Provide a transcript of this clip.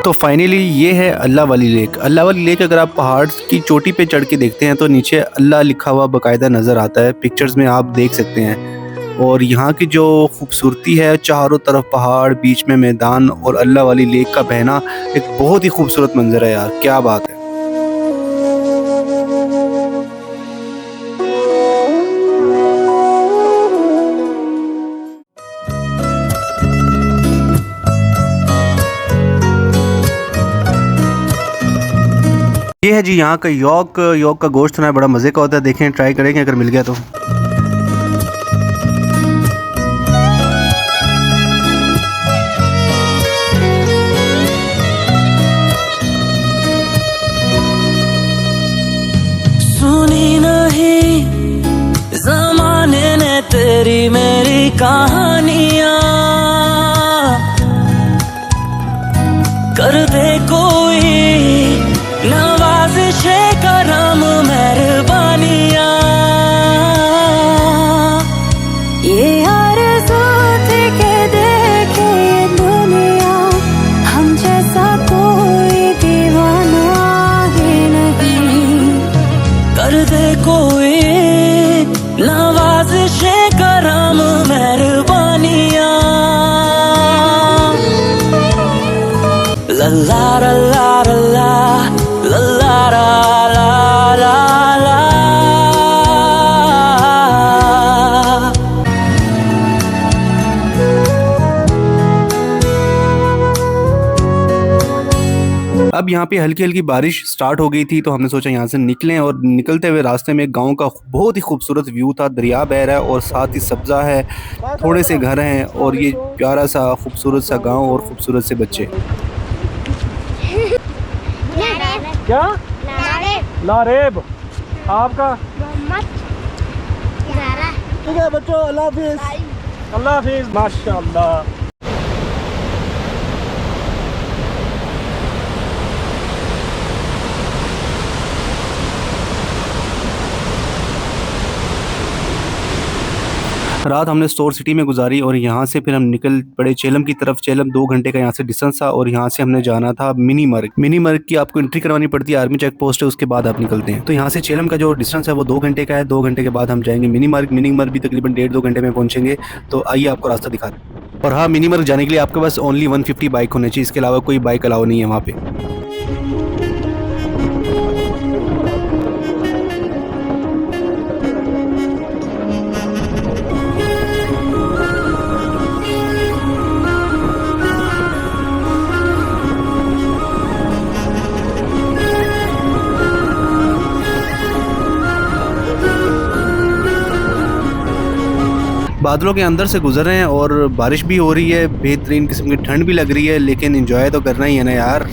तो फाइनली ये है अल्लाह वाली लेक। अल्लाह वाली लेक अगर आप पहाड़ की चोटी पे चढ़ के देखते हैं तो नीचे अल्लाह लिखा हुआ बाकायदा नज़र आता है, पिक्चर्स में आप देख सकते हैं। और यहाँ की जो खूबसूरती है, चारों तरफ पहाड़, बीच में मैदान और अल्लाह वाली लेक का बहना, एक बहुत ही खूबसूरत मंजर है यार, क्या बात है। ये है जी यहाँ का योग। योग का गोश्त ना बड़ा मज़े का होता है, देखें ट्राई करेंगे अगर मिल गया तो। सुनी नहीं ज़माने ने तेरी मेरी कहानियाँ, कर दे कोई नवाज़िशे करम मेहरबानियाँ। ये आरज़ू थी के देखे ये दुनिया, हम जैसा कोई दीवाना ही नहीं। कर दे कोई नवाज़िशे करम मेहरबानियाँ। ला ला ला ला ला ला ला ला ला। अब यहाँ पे हल्की हल्की बारिश स्टार्ट हो गई थी, तो हमने सोचा यहाँ से निकलें। और निकलते हुए रास्ते में एक गांव का बहुत ही खूबसूरत व्यू था, दरिया बह रहा है और साथ ही सब्ज़ा है, थोड़े से घर हैं और ये प्यारा सा खूबसूरत सा गांव और खूबसूरत से बच्चे। क्या लारेब आपका? ठीक है बच्चों, अल्लाह हाफिज़। अल्लाह हाफिज़, माशाअल्लाह। रात हमने स्टोर सिटी में गुजारी और यहाँ से फिर हम निकल पड़े चेलम की तरफ। चेलम 2 घंटे का यहाँ से डिस्टेंस था और यहाँ से हमने जाना था मिनी मर्ग। मिनी मर्ग की आपको एंट्री करवानी पड़ती है, आर्मी चेक पोस्ट है, उसके बाद आप निकलते हैं। तो यहाँ से चेलम का जो डिस्टेंस है वो 2 घंटे का है। 2 घंटे के बाद हम जाएंगे मिनी मर्ग। मिनी मर्ग भी तकरीबन 1.5-2 घंटे में पहुँचेंगे। तो आइए आपको रास्ता दिखाते हैं। और हाँ, मिनी मर्ग जाने के लिए आपके पास ओनली 150 बाइक होने चाहिए, इसके अलावा कोई बाइक अलाउ नहीं है वहाँ पे। बादलों के अंदर से गुजर रहे हैं और बारिश भी हो रही है, बेहतरीन किस्म की ठंड भी लग रही है, लेकिन एंजॉय तो करना ही है ना यार।